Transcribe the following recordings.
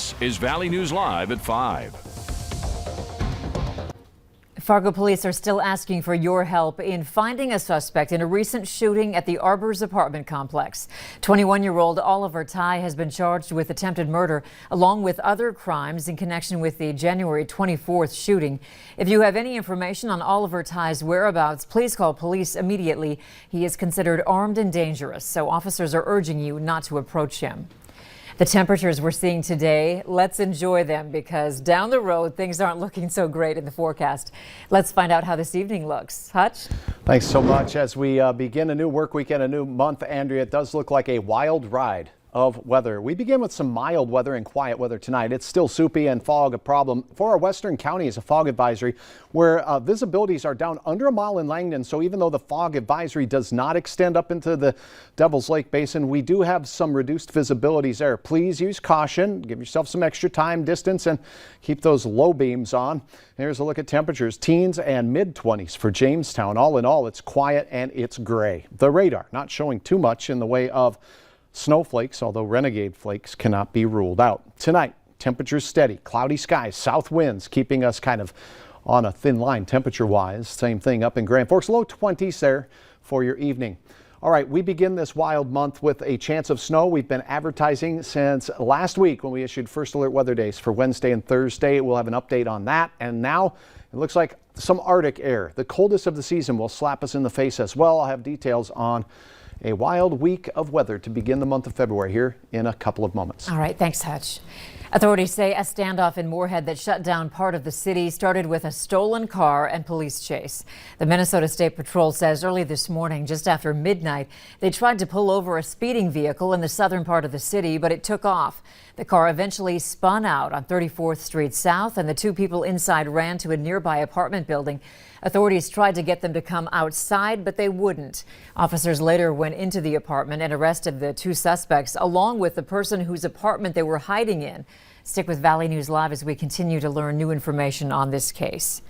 This is Valley News Live at 5. Fargo police are still asking for your help in finding a suspect in a recent shooting at the Arbors apartment complex. 21-year-old Oliver Ty has been charged with attempted murder along with other crimes in connection with the January 24th shooting. If you have any information on Oliver Ty's whereabouts, please call police immediately. He is considered armed and dangerous, so officers are urging you not to approach him. The temperatures we're seeing today, let's enjoy them because down the road, things aren't looking so great in the forecast. Let's find out how this evening looks. Hutch? Thanks so much. As we begin a new work weekend, a new month, Andrea, it does look like a wild ride of weather. We begin with some mild weather and quiet weather tonight. It's still soupy and fog a problem. For our western counties, a fog advisory where visibilities are down under a mile in Langdon. So even though the fog advisory does not extend up into the Devil's Lake Basin, we do have some reduced visibilities there. Please use caution, give yourself some extra time, distance, and keep those low beams on. Here's a look at temperatures. Teens and mid-20s for Jamestown. All in all, it's quiet and it's gray. The radar not showing too much in the way of snowflakes, although renegade flakes cannot be ruled out. Tonight, temperatures steady, cloudy skies, south winds keeping us kind of on a thin line temperature-wise. Same thing up in Grand Forks, low 20s there for your evening. All right, we begin this wild month with a chance of snow. We've been advertising since last week when we issued first alert weather days for Wednesday and Thursday. We'll have an update on that. And now it looks like some Arctic air, the coldest of the season, will slap us in the face as well. I'll have details on a wild week of weather to begin the month of February here in a couple of moments. All right, thanks, Hutch. Authorities say a standoff in Moorhead that shut down part of the city started with a stolen car and police chase. The Minnesota State Patrol says early this morning, just after midnight, they tried to pull over a speeding vehicle in the southern part of the city, but it took off. The car eventually spun out on 34th Street South, and the two people inside ran to a nearby apartment building. Authorities tried to get them to come outside, but they wouldn't. Officers later went into the apartment and arrested the two suspects, along with the person whose apartment they were hiding in. Stick with Valley News Live as we continue to learn new information on this case.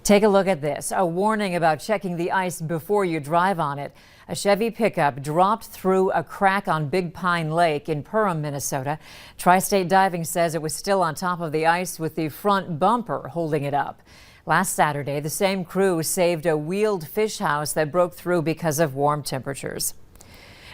Take a look at this. A warning about checking the ice before you drive on it. A Chevy pickup dropped through a crack on Big Pine Lake in Perham, Minnesota. Tri-State Diving says it was still on top of the ice with the front bumper holding it up. Last Saturday, the same crew saved a wheeled fish house that broke through because of warm temperatures.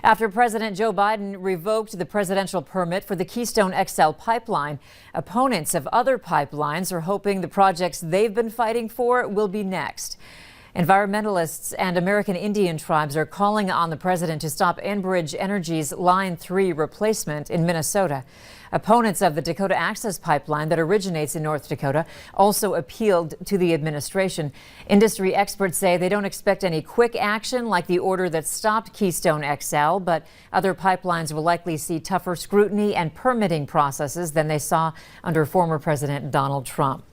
After President Joe Biden revoked the presidential permit for the Keystone XL pipeline, opponents of other pipelines are hoping the projects they've been fighting for will be next. Environmentalists and American Indian tribes are calling on the president to stop Enbridge Energy's Line 3 replacement in Minnesota. Opponents of the Dakota Access Pipeline that originates in North Dakota also appealed to the administration. Industry experts say they don't expect any quick action like the order that stopped Keystone XL, but other pipelines will likely see tougher scrutiny and permitting processes than they saw under former President Donald Trump.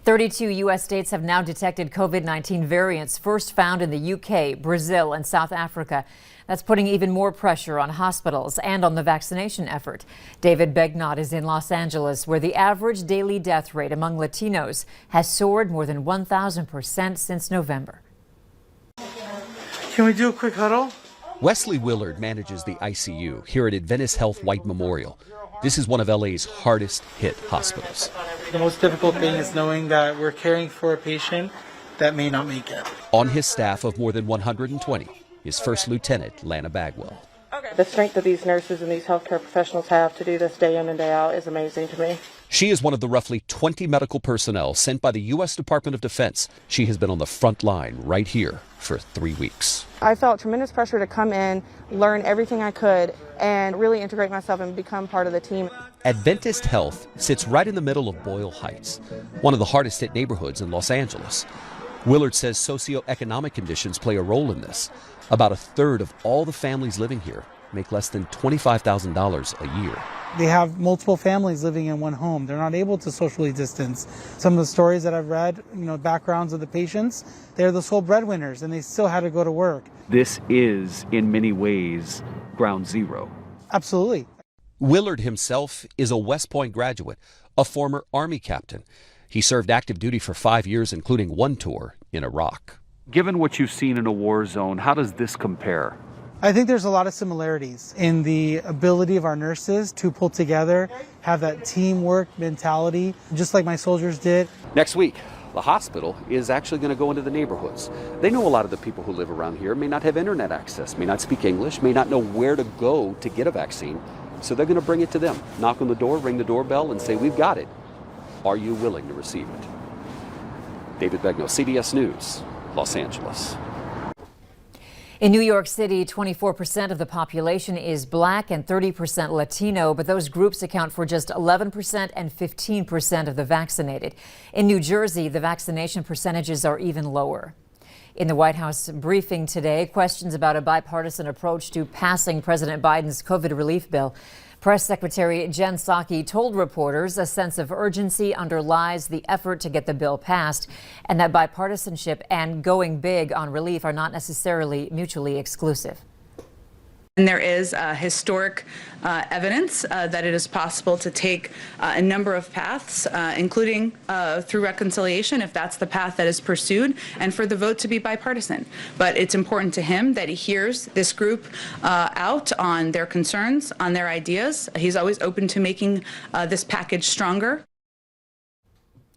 32 U.S. states have now detected COVID-19 variants first found in the UK, Brazil, and South Africa. That's putting even more pressure on hospitals and on the vaccination effort. David Begnot is in Los Angeles, where the average daily death rate among Latinos has soared more than 1,000% since November. Can we do a quick huddle? Wesley Willard manages the ICU here at Adventist Health White Memorial. This is one of LA's hardest hit hospitals. The most difficult thing is knowing that we're caring for a patient that may not make it. On his staff of more than 120 is First Lieutenant Lana Bagwell. The strength that these nurses and these healthcare professionals have to do this day in and day out is amazing to me. She is one of the roughly 20 medical personnel sent by the U.S. Department of Defense. She has been on the front line right here for 3 weeks. I felt tremendous pressure to come in, learn everything I could, and really integrate myself and become part of the team. Adventist Health sits right in the middle of Boyle Heights, one of the hardest hit neighborhoods in Los Angeles. Willard says socioeconomic conditions play a role in this. About a third of all the families living here make less than $25,000 a year. They have multiple families living in one home. They're not able to socially distance. Some of the stories that I've read, backgrounds of the patients, they're the sole breadwinners and they still had to go to work. This is, in many ways, ground zero. Absolutely. Willard himself is a West Point graduate, a former Army captain. He served active duty for 5 years, including one tour in Iraq. Given what you've seen in a war zone, how does this compare? I think there's a lot of similarities in the ability of our nurses to pull together, have that teamwork mentality, just like my soldiers did. Next week, the hospital is actually going to go into the neighborhoods. They know a lot of the people who live around here may not have internet access, may not speak English, may not know where to go to get a vaccine. So they're going to bring it to them, knock on the door, ring the doorbell, and say, we've got it. Are you willing to receive it? David Begno, CBS News, Los Angeles. In New York City, 24% of the population is Black and 30% Latino, but those groups account for just 11% and 15% of the vaccinated. In New Jersey, the vaccination percentages are even lower. In the White House briefing today, questions about a bipartisan approach to passing President Biden's COVID relief bill. Press Secretary Jen Psaki told reporters a sense of urgency underlies the effort to get the bill passed, and that bipartisanship and going big on relief are not necessarily mutually exclusive. And there is historic evidence that it is possible to take a number of paths, including through reconciliation, if that's the path that is pursued, and for the vote to be bipartisan. But it's important to him that he hears this group out on their concerns, on their ideas. He's always open to making this package stronger.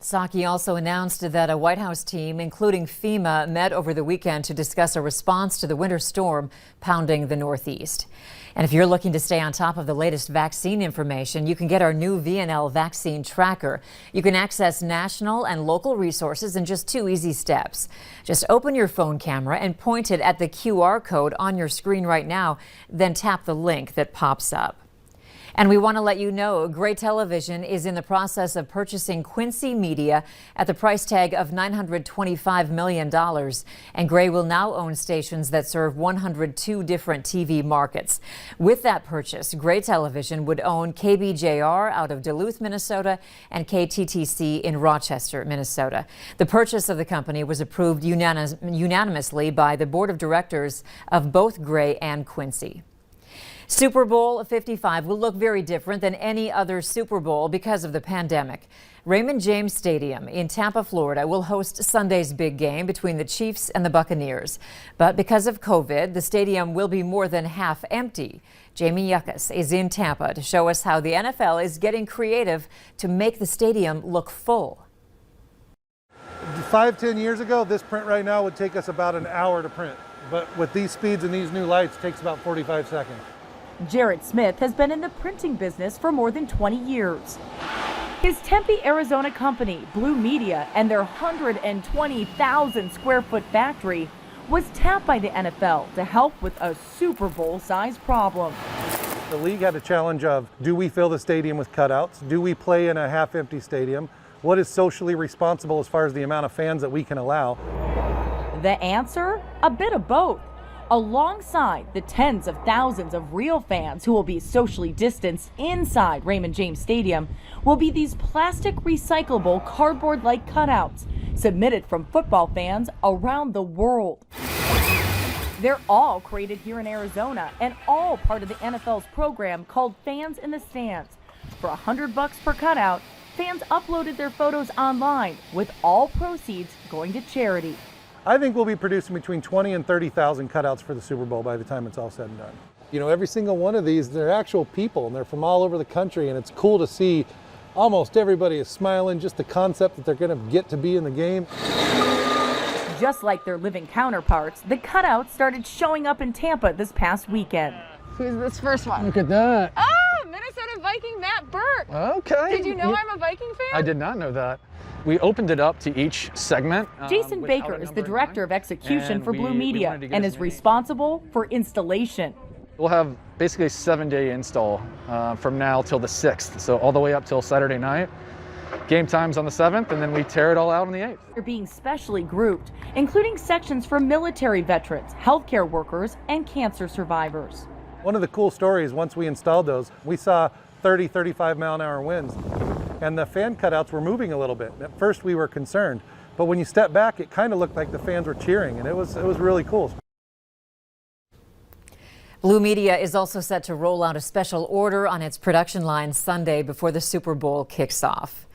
Psaki also announced that a White House team, including FEMA, met over the weekend to discuss a response to the winter storm pounding the Northeast. And if you're looking to stay on top of the latest vaccine information, you can get our new VNL vaccine tracker. You can access national and local resources in just 2 easy steps. Just open your phone camera and point it at the QR code on your screen right now, then tap the link that pops up. And we want to let you know Gray Television is in the process of purchasing Quincy Media at the price tag of $925 million. And Gray will now own stations that serve 102 different TV markets. With that purchase, Gray Television would own KBJR out of Duluth, Minnesota, and KTTC in Rochester, Minnesota. The purchase of the company was approved unanimously by the board of directors of both Gray and Quincy. Super Bowl 55 will look very different than any other Super Bowl because of the pandemic. Raymond James Stadium in Tampa, Florida will host Sunday's big game between the Chiefs and the Buccaneers. But because of COVID, the stadium will be more than half empty. Jamie Yuccas is in Tampa to show us how the NFL is getting creative to make the stadium look full. 5-10 years ago, this print right now would take us about an hour to print. But with these speeds and these new lights, it takes about 45 seconds. Jared Smith has been in the printing business for more than 20 years. His Tempe, Arizona company, Blue Media, and their 120,000 square foot factory was tapped by the NFL to help with a Super Bowl sized problem. The league had a challenge of, do we fill the stadium with cutouts? Do we play in a half empty stadium? What is socially responsible as far as the amount of fans that we can allow? The answer? A bit of both. Alongside the tens of thousands of real fans who will be socially distanced inside Raymond James Stadium will be these plastic recyclable cardboard-like cutouts submitted from football fans around the world. They're all created here in Arizona and all part of the NFL's program called Fans in the Stands. For $100 per cutout, fans uploaded their photos online with all proceeds going to charity. I think we'll be producing between 20 and 30,000 cutouts for the Super Bowl by the time it's all said and done. You know, every single one of these, they're actual people and they're from all over the country, and it's cool to see almost everybody is smiling, just the concept that they're going to get to be in the game. Just like their living counterparts, the cutouts started showing up in Tampa this past weekend. Who's this first one? Look at that. Oh, Minnesota Viking Matt Burke. Okay. Did you know I'm a Viking fan? I did not know that. We opened it up to each segment. Jason Baker is the director of execution for Blue Media and is responsible for installation. We'll have basically a 7-day install from now till the 6th, so all the way up till Saturday night. Game time's on the 7th, and then we tear it all out on the 8th. They're being specially grouped, including sections for military veterans, healthcare workers, and cancer survivors. One of the cool stories, once we installed those, we saw 30, 35 mile an hour winds, and the fan cutouts were moving a little bit. At first we were concerned, but when you step back, it kind of looked like the fans were cheering, and it was really cool. Blue Media is also set to roll out a special order on its production line Sunday before the Super Bowl kicks off.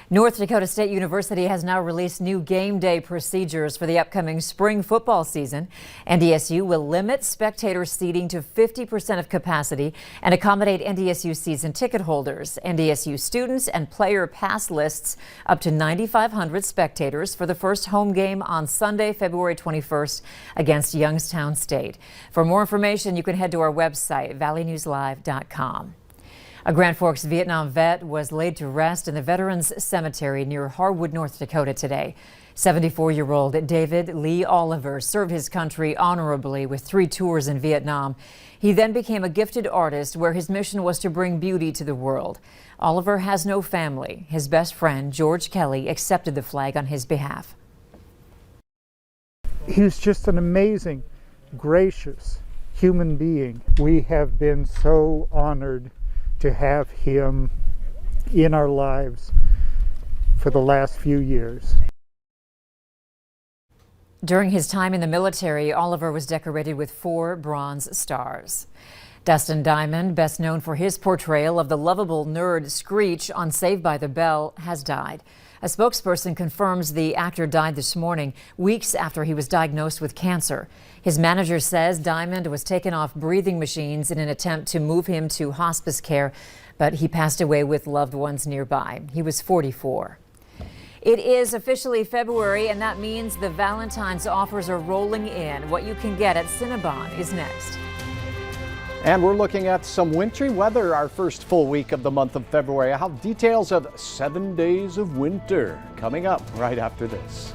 North Dakota State University has now released new game day procedures for the upcoming spring football season. NDSU will limit spectator seating to 50% of capacity and accommodate NDSU season ticket holders, NDSU students, and player pass lists up to 9,500 spectators for the first home game on Sunday, February 21st against Youngstown State. For more information, you can head to our website, valleynewslive.com. A Grand Forks Vietnam vet was laid to rest in the Veterans Cemetery near Harwood, North Dakota today. 74-year-old David Lee Oliver served his country honorably with 3 tours in Vietnam. He then became a gifted artist where his mission was to bring beauty to the world. Oliver has no family. His best friend, George Kelly, accepted the flag on his behalf. He was just an amazing, gracious human being. We have been so honored to have him in our lives for the last few years. During his time in the military, Oliver was decorated with 4 bronze stars. Dustin Diamond, best known for his portrayal of the lovable nerd Screech on Saved by the Bell, has died. A spokesperson confirms the actor died this morning, weeks after he was diagnosed with cancer. His manager says Diamond was taken off breathing machines in an attempt to move him to hospice care, but he passed away with loved ones nearby. He was 44. It is officially February, and that means the Valentine's offers are rolling in. What you can get at Cinnabon is next. And we're looking at some wintry weather our first full week of the month of February. How details of 7 days of winter coming up right after this.